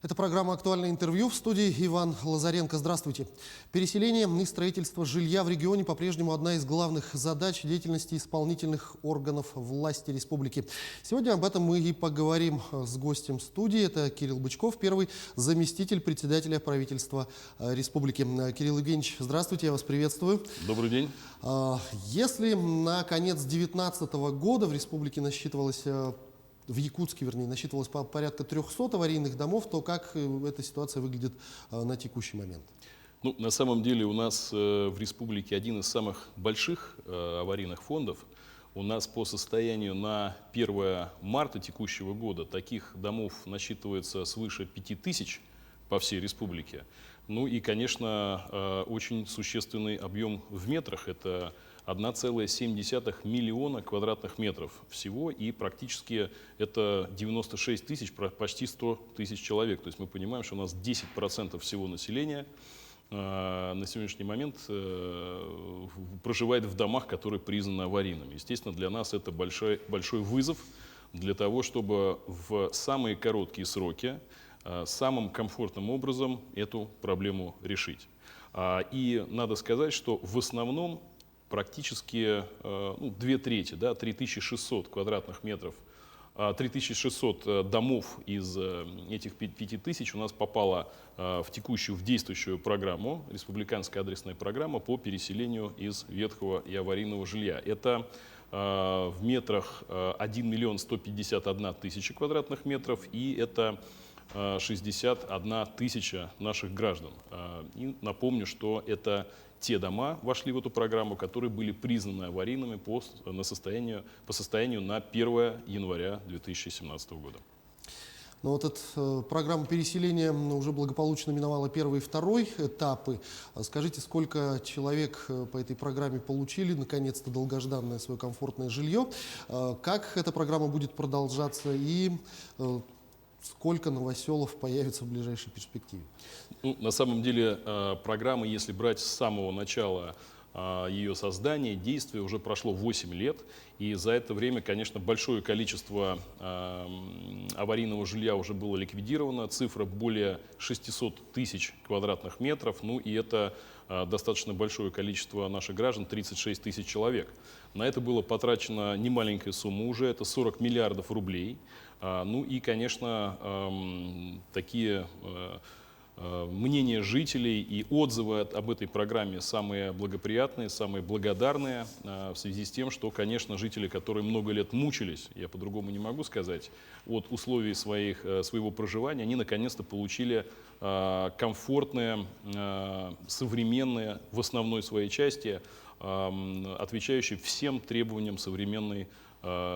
Это программа «Актуальное интервью», в студии Иван Лазаренко. Здравствуйте. Переселение и строительство жилья в регионе по-прежнему одна из главных задач деятельности исполнительных органов власти республики. Сегодня об этом мы и поговорим с гостем студии. Это Кирилл Бычков, первый заместитель председателя правительства республики. Кирилл Евгеньевич, здравствуйте, я вас приветствую. Добрый день. Если на конец 2019 года в республике насчитывалось... В Якутске, вернее, насчитывалось порядка 300 аварийных домов, то как эта ситуация выглядит на текущий момент? Ну, на самом деле у нас в республике один из самых больших аварийных фондов. У нас по состоянию на 1 марта текущего года таких домов насчитывается свыше 5000 по всей республике. Ну и, конечно, очень существенный объем в метрах. Это 1,7 миллиона квадратных метров всего, и практически это 96 тысяч, почти 100 тысяч человек. То есть мы понимаем, что у нас 10% всего населения на сегодняшний момент проживает в домах, которые признаны аварийными. Естественно, для нас это большой вызов для того, чтобы в самые короткие сроки самым комфортным образом эту проблему решить. И надо сказать, что в основном практически 2/3, 3600 квадратных метров, 3600 домов из этих 5000 у нас попало в действующую программу, республиканская адресная программа по переселению из ветхого и аварийного жилья. Это в метрах 1 151 000 квадратных метров, и это 61 тысяча наших граждан. И напомню, что это те дома вошли в эту программу, которые были признаны аварийными по состоянию на 1 января 2017 года. Но вот эта программа переселения уже благополучно миновала первый и второй этапы. Скажите, сколько человек по этой программе получили наконец-то долгожданное свое комфортное жилье? Как эта программа будет продолжаться и сколько новоселов появится в ближайшей перспективе? Ну, на самом деле программа, если брать с самого начала ее создания, действия, уже прошло 8 лет. И за это время, конечно, большое количество аварийного жилья уже было ликвидировано. Цифра более 600 тысяч квадратных метров. Ну и это достаточно большое количество наших граждан, 36 тысяч человек. На это было потрачено немаленькая сумма уже, это 40 миллиардов рублей. Ну и, конечно, такие мнения жителей и отзывы об этой программе самые благоприятные, самые благодарные в связи с тем, что, конечно, жители, которые много лет мучились, я по-другому не могу сказать, от условий своего проживания, они наконец-то получили комфортные, современные, в основной своей части, отвечающие всем требованиям современной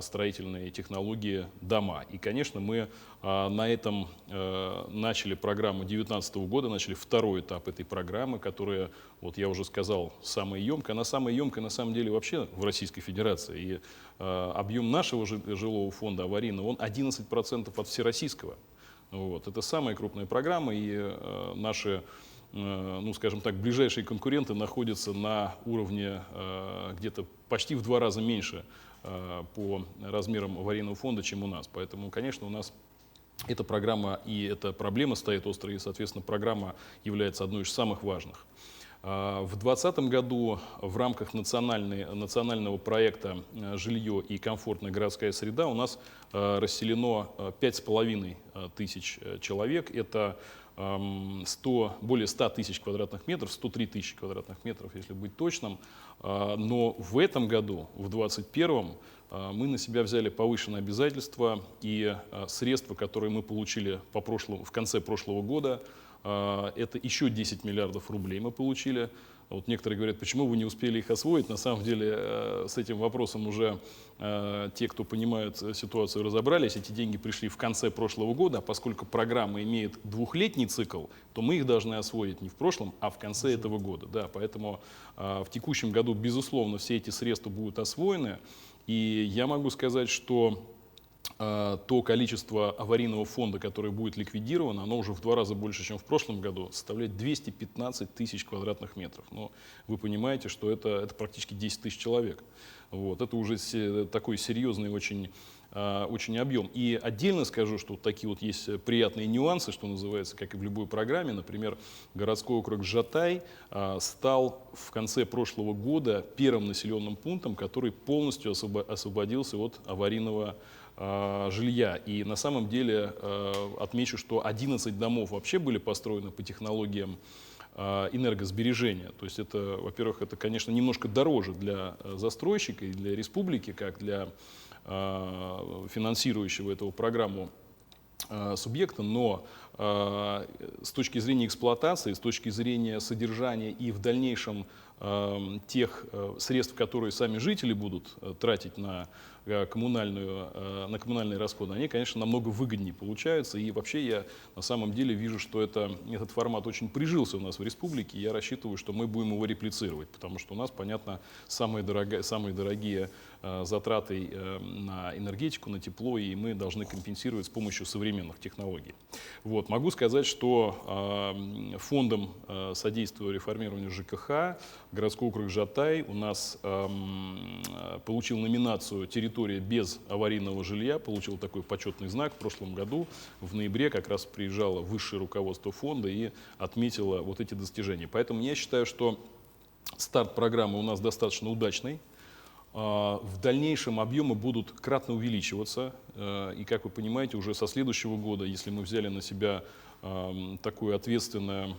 строительные технологии дома. И, конечно, мы на этом начали программу 2019 года, начали второй этап этой программы, которая, вот я уже сказал, самая емкая. Она самая емкая, на самом деле, вообще в Российской Федерации. И объем нашего жилого фонда аварийного, он 11% от всероссийского. Вот. Это самая крупная программа, и наши, ну, скажем так, ближайшие конкуренты находятся на уровне где-то почти в 2 раза меньше по размерам аварийного фонда, чем у нас. Поэтому, конечно, у нас эта программа и эта проблема стоит острая, и, соответственно, программа является одной из самых важных. В 2020 году в рамках национального проекта «Жилье и комфортная городская среда» у нас расселено 5500 человек. Это более 100 тысяч квадратных метров, 103 тысячи квадратных метров, если быть точным. Но в этом году, в 2021, мы на себя взяли повышенные обязательства, и средства, которые мы получили в конце прошлого года, это еще 10 миллиардов рублей мы получили. Вот некоторые говорят, почему вы не успели их освоить. На самом деле с этим вопросом уже те, кто понимают ситуацию, разобрались. Эти деньги пришли в конце прошлого года, а поскольку программа имеет 2-летний цикл, то мы их должны освоить не в прошлом, а в конце этого года. Да, поэтому в текущем году, безусловно, все эти средства будут освоены. И я могу сказать, что то количество аварийного фонда, которое будет ликвидировано, оно уже в 2 раза больше, чем в прошлом году, составляет 215 тысяч квадратных метров. Но вы понимаете, что это практически 10 тысяч человек. Вот. Это уже такой серьезный очень очень объем. И отдельно скажу, что вот такие вот есть приятные нюансы, что называется, как и в любой программе. Например, городской округ Жатай стал в конце прошлого года первым населенным пунктом, который полностью освободился от аварийного жилья. И на самом деле отмечу, что 11 домов вообще были построены по технологиям энергосбережения. То есть это, во-первых, это, конечно, немножко дороже для застройщика и для республики, как для финансирующего эту программу субъекта, но с точки зрения эксплуатации, с точки зрения содержания и в дальнейшем тех средств, которые сами жители будут тратить на коммунальные расходы, они, конечно, намного выгоднее получаются. И вообще я на самом деле вижу, что этот формат очень прижился у нас в республике. И я рассчитываю, что мы будем его реплицировать, потому что у нас, понятно, самые дорогие затраты на энергетику, на тепло, и мы должны компенсировать с помощью современных технологий. Вот. Могу сказать, что фондом содействия реформированию ЖКХ городской округ Жатай у нас получил номинацию «Территория без аварийного жилья», получил такой почетный знак. В прошлом году, в ноябре, как раз приезжало высшее руководство фонда и отметило вот эти достижения. Поэтому я считаю, что старт программы у нас достаточно удачный. В дальнейшем объемы будут кратно увеличиваться. И, как вы понимаете, уже со следующего года, если мы взяли на себя такое ответственное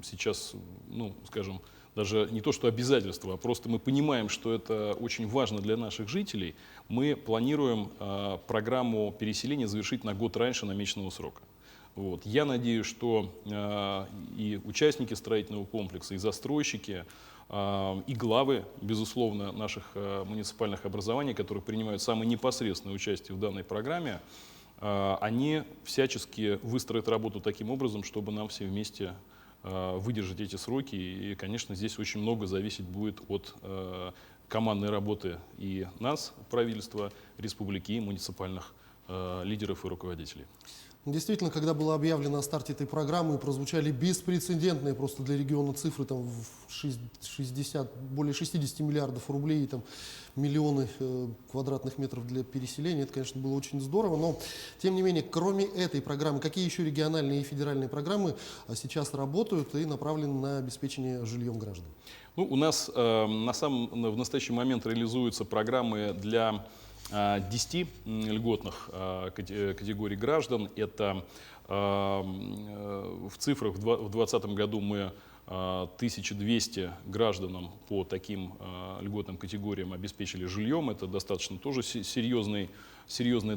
сейчас, ну, скажем, даже не то что обязательство, а просто мы понимаем, что это очень важно для наших жителей, мы планируем программу переселения завершить на год раньше намеченного срока. Вот. Я надеюсь, что и участники строительного комплекса, и застройщики, и главы, безусловно, наших муниципальных образований, которые принимают самое непосредственное участие в данной программе, они всячески выстроят работу таким образом, чтобы нам все вместе выдержать эти сроки. И, конечно, здесь очень много зависеть будет от командной работы и нас, правительства республики, и муниципальных лидеров и руководителей. Действительно, когда было объявлено о старте этой программы, прозвучали беспрецедентные просто для региона цифры, там, более 60 миллиардов рублей, там, миллионы квадратных метров для переселения. Это, конечно, было очень здорово, но, тем не менее, кроме этой программы, какие еще региональные и федеральные программы сейчас работают и направлены на обеспечение жильем граждан? Ну, у нас в настоящий момент реализуются программы для 10 льготных категорий граждан. Это в цифрах в 2020 году мы 1200 гражданам по таким льготным категориям обеспечили жильем. Это достаточно тоже серьезное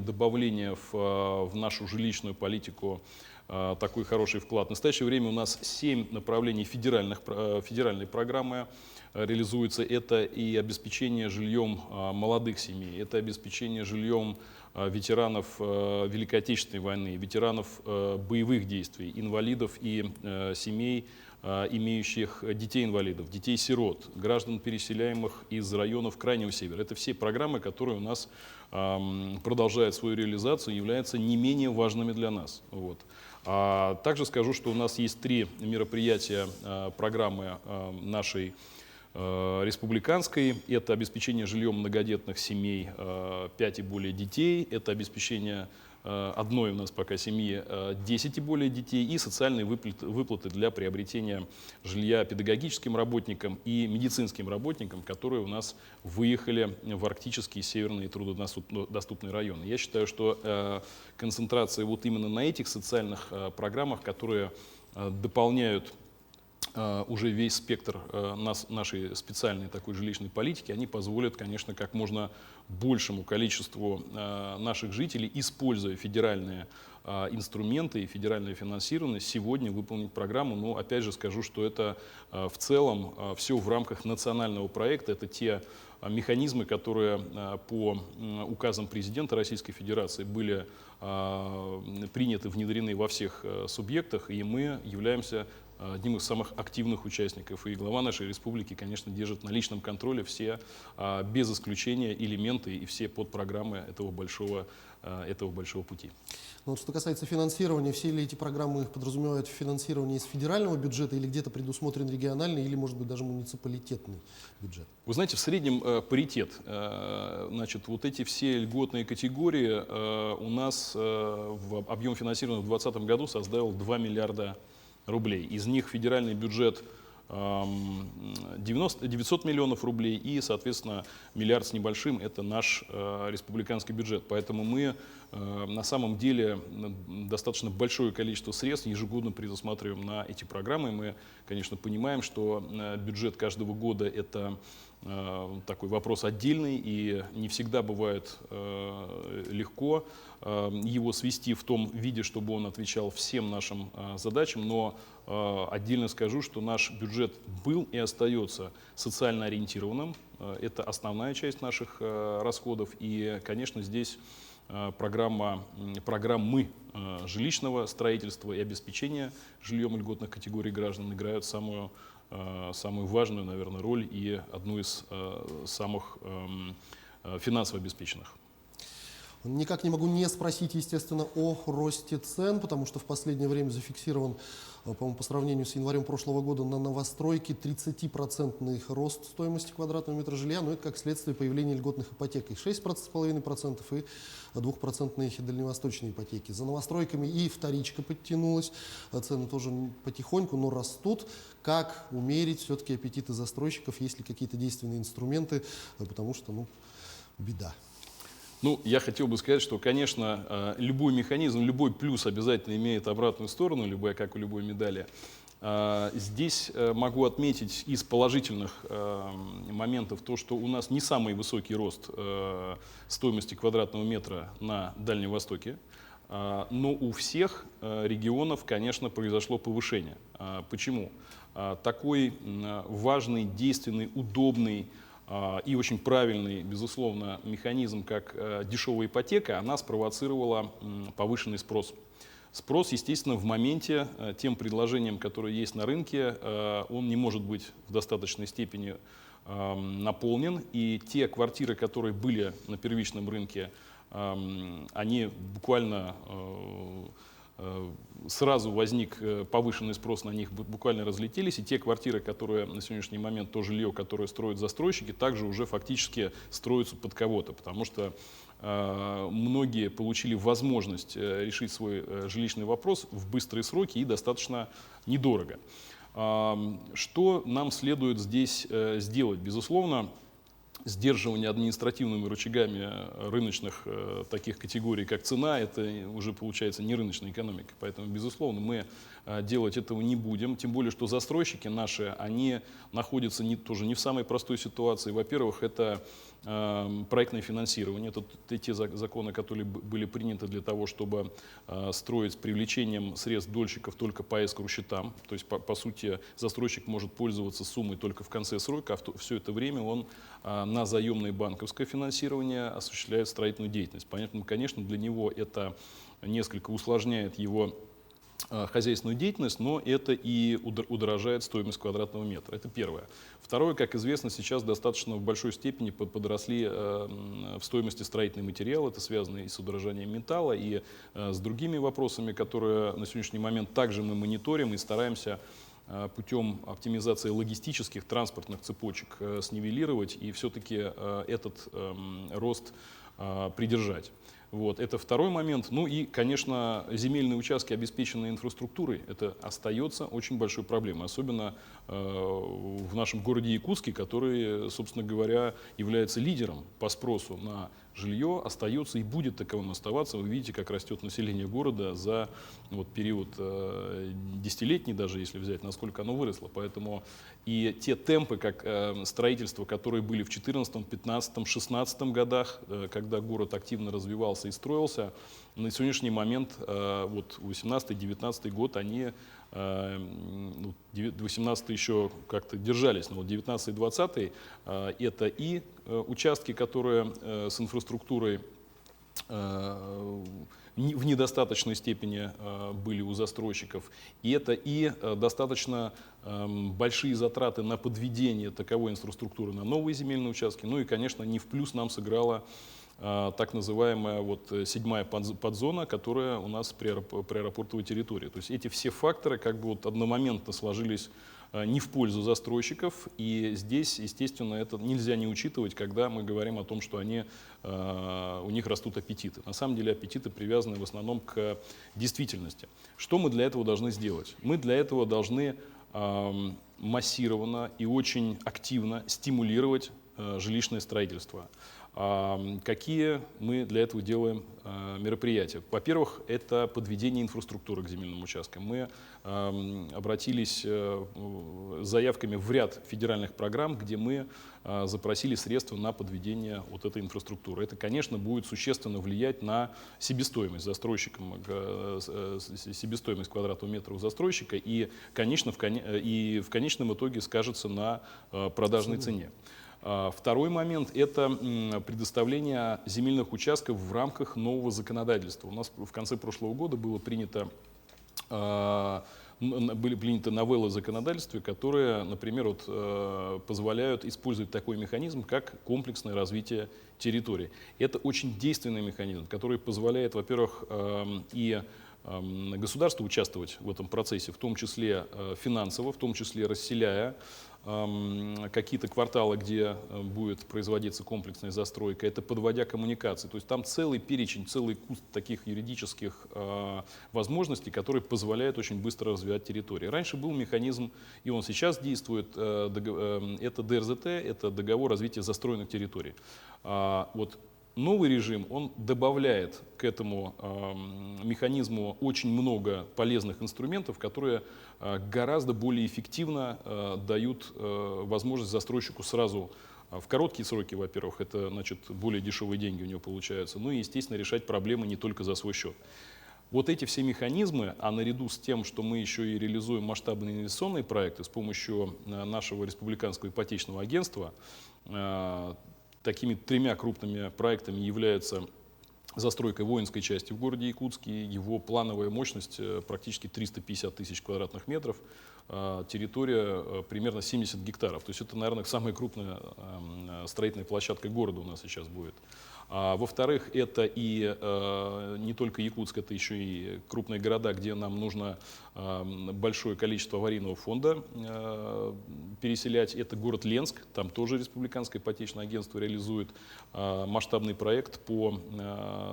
добавление в нашу жилищную политику, такой хороший вклад. В настоящее время у нас 7 направлений федеральной программы реализуется. Это и обеспечение жильем молодых семей, это обеспечение жильем ветеранов Великой Отечественной войны, ветеранов боевых действий, инвалидов и семей, имеющих детей-инвалидов, детей-сирот, граждан, переселяемых из районов Крайнего Севера. Это все программы, которые у нас продолжают свою реализацию и являются не менее важными для нас. Вот. Также скажу, что у нас есть 3 мероприятия программы нашей республиканской. Это обеспечение жильем многодетных семей 5 и более детей, это обеспечение одной у нас пока семьи 10 и более детей, и социальные выплаты для приобретения жилья педагогическим работникам и медицинским работникам, которые у нас выехали в арктические северные труднодоступные районы. Я считаю, что концентрация вот именно на этих социальных программах, которые дополняют уже весь спектр нашей специальной такой жилищной политики, они позволят, конечно, как можно большему количеству наших жителей, используя федеральные инструменты и федеральное финансирование, сегодня выполнить программу. Но опять же скажу, что это в целом все в рамках национального проекта. Это те механизмы, которые по указам президента Российской Федерации были приняты, внедрены во всех субъектах, и мы являемся одним из самых активных участников. И глава нашей республики, конечно, держит на личном контроле все, без исключения, элементы и все подпрограммы этого большого пути. Но вот что касается финансирования, все ли эти программы подразумевают финансирование из федерального бюджета или где-то предусмотрен региональный или, может быть, даже муниципалитетный бюджет? Вы знаете, в среднем паритет. Значит, вот эти все льготные категории у нас в объем финансирования в 2020 году составил 2 миллиарда рублей. Из них федеральный бюджет 900 миллионов рублей и, соответственно, миллиард с небольшим – это наш республиканский бюджет. Поэтому мы на самом деле достаточно большое количество средств ежегодно предусматриваем на эти программы. Мы, конечно, понимаем, что бюджет каждого года – это такой вопрос отдельный, и не всегда бывает легко его свести в том виде, чтобы он отвечал всем нашим задачам, но отдельно скажу, что наш бюджет был и остается социально ориентированным. Это основная часть наших расходов, и, конечно, здесь программы жилищного строительства и обеспечения жильем льготных категорий граждан играют самую важную, наверное, роль и одну из самых финансово обеспеченных. Никак не могу не спросить, естественно, о росте цен, потому что в последнее время зафиксирован, по-моему, по сравнению с январем прошлого года на новостройке 30% рост стоимости квадратного метра жилья, но это как следствие появления льготных ипотек, и 6,5% и 2% дальневосточные ипотеки. За новостройками и вторичка подтянулась, цены тоже потихоньку, но растут. Как умерить все-таки аппетиты застройщиков, есть ли какие-то действенные инструменты, потому что, беда. Ну, я хотел бы сказать, что, конечно, любой механизм, любой плюс обязательно имеет обратную сторону, как у любой медали. Здесь могу отметить из положительных моментов то, что у нас не самый высокий рост стоимости квадратного метра на Дальнем Востоке, но у всех регионов, конечно, произошло повышение. Почему? Такой важный, действенный, удобный и очень правильный, безусловно, механизм, как дешевая ипотека, она спровоцировала повышенный спрос. Спрос, естественно, в моменте тем предложением, которое есть на рынке, он не может быть в достаточной степени наполнен. И те квартиры, которые были на первичном рынке, они буквально сразу возник повышенный спрос, на них буквально разлетелись, и те квартиры, которые на сегодняшний момент, то жилье, которое строят застройщики, также уже фактически строятся под кого-то, потому что многие получили возможность решить свой жилищный вопрос в быстрые сроки и достаточно недорого. Что нам следует здесь сделать? Безусловно, сдерживание административными рычагами рыночных таких категорий, как цена, это уже получается не рыночная экономика. Поэтому, безусловно, мы делать этого не будем. Тем более, что застройщики наши, они находятся тоже не в самой простой ситуации. Во-первых, это проектное финансирование. Это те законы, которые были приняты для того, чтобы строить с привлечением средств дольщиков только по эскроу-счетам. То есть, по сути, застройщик может пользоваться суммой только в конце срока, а все это время он на заемное банковское финансирование осуществляет строительную деятельность. Поэтому, конечно, для него это несколько усложняет его хозяйственную деятельность, но это и удорожает стоимость квадратного метра. Это первое. Второе, как известно, сейчас достаточно в большой степени подросли в стоимости строительные материалы. Это связано и с удорожанием металла, и с другими вопросами, которые на сегодняшний момент также мы мониторим и стараемся путем оптимизации логистических транспортных цепочек снивелировать и все-таки этот рост придержать. Вот, это второй момент. Ну и, конечно, земельные участки, обеспеченные инфраструктурой, это остается очень большой проблемой, особенно в нашем городе Якутске, который, собственно говоря, является лидером по спросу на жилье, остается и будет таковым оставаться. Вы видите, как растет население города за период десятилетний, даже если взять, насколько оно выросло. Поэтому и те темпы, как строительство, которые были в 2014, 2015, 2016 годах, когда город активно развивался и строился, на сегодняшний момент, 2018-2019 год, они, 2018 еще как-то держались, но 2019-2020 это и участки, которые с инфраструктурой в недостаточной степени были у застройщиков. И это и достаточно большие затраты на подведение таковой инфраструктуры на новые земельные участки. Ну и, конечно, не в плюс нам сыграла так называемая вот 7-я подзона, которая у нас при аэропортовой территории. То есть эти все факторы как бы вот одномоментно сложились не в пользу застройщиков, и здесь, естественно, это нельзя не учитывать, когда мы говорим о том, что у них растут аппетиты. На самом деле аппетиты привязаны в основном к действительности. Что мы для этого должны сделать? Мы для этого должны массированно и очень активно стимулировать жилищное строительство. Какие мы для этого делаем мероприятия? Во-первых, это подведение инфраструктуры к земельным участкам. Мы обратились с заявками в ряд федеральных программ, где мы запросили средства на подведение вот этой инфраструктуры. Это, конечно, будет существенно влиять на себестоимость застройщиком, себестоимость квадратного метра у застройщика и, конечно, в конечном итоге скажется на продажной цене. Второй момент – это предоставление земельных участков в рамках нового законодательства. У нас в конце прошлого года были приняты новеллы законодательства, которые, например, позволяют использовать такой механизм, как комплексное развитие территории. Это очень действенный механизм, который позволяет, во-первых, и государству участвовать в этом процессе, в том числе финансово, в том числе расселяя какие-то кварталы, где будет производиться комплексная застройка, это подводя коммуникации. То есть там целый перечень, целый куст таких юридических возможностей, которые позволяют очень быстро развивать территории. Раньше был механизм, и он сейчас действует, это ДРЗТ, это договор развития застроенных территорий. Вот новый режим, он добавляет к этому механизму очень много полезных инструментов, которые гораздо более эффективно дают возможность застройщику сразу в короткие сроки, во-первых, это значит более дешевые деньги у него получаются, ну и, естественно, решать проблемы не только за свой счет. Вот эти все механизмы, а наряду с тем, что мы еще и реализуем масштабные инвестиционные проекты с помощью нашего республиканского ипотечного агентства, такими 3 крупными проектами является застройка воинской части в городе Якутске. Его плановая мощность практически 350 тысяч квадратных метров, территория примерно 70 гектаров. То есть это, наверное, самая крупная строительная площадка города у нас сейчас будет. Во-вторых, это и не только Якутск, это еще и крупные города, где нам нужно большое количество аварийного фонда переселять. Это город Ленск, там тоже республиканское ипотечное агентство реализует масштабный проект по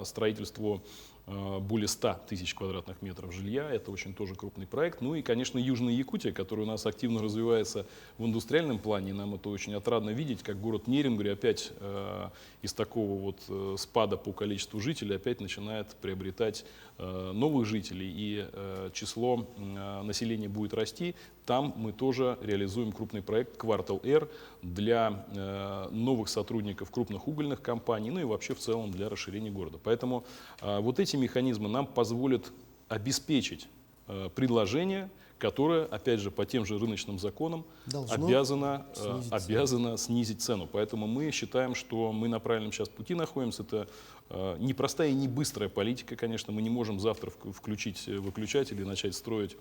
строительству более 100 тысяч квадратных метров жилья. Это очень тоже крупный проект. Ну и, конечно, Южная Якутия, которая у нас активно развивается в индустриальном плане. Нам это очень отрадно видеть, как город Нерюнгри опять из такого вот спада по количеству жителей опять начинает приобретать новых жителей. И число населения будет расти. Там мы тоже реализуем крупный проект «Квартал Р» для новых сотрудников крупных угольных компаний, ну и вообще в целом для расширения города. Поэтому вот эти механизмы нам позволят обеспечить предложение, которое, опять же, по тем же рыночным законам обязано снизить цену. Поэтому мы считаем, что мы на правильном сейчас пути находимся. Это непростая и не быстрая политика, конечно. Мы не можем завтра включить выключатель и начать строить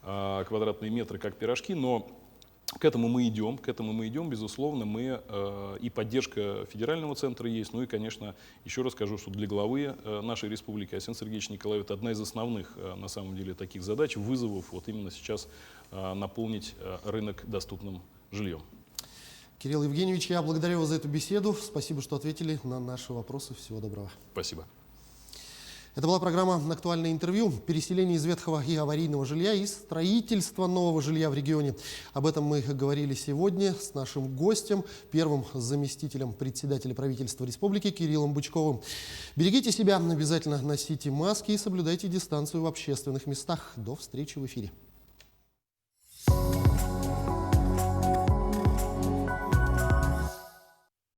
квадратные метры как пирожки, но к этому мы идем, безусловно, и поддержка федерального центра есть, ну и, конечно, еще раз скажу, что для главы нашей республики Арсения Сергеевича Николаева это одна из основных, на самом деле, таких задач, вызовов, вот именно сейчас наполнить рынок доступным жильем. Кирилл Евгеньевич, я благодарю вас за эту беседу, спасибо, что ответили на наши вопросы, всего доброго. Спасибо. Это была программа «Актуальное интервью». Переселение из ветхого и аварийного жилья и строительство нового жилья в регионе. Об этом мы говорили сегодня с нашим гостем, первым заместителем председателя правительства республики Кириллом Бычковым. Берегите себя, обязательно носите маски и соблюдайте дистанцию в общественных местах. До встречи в эфире.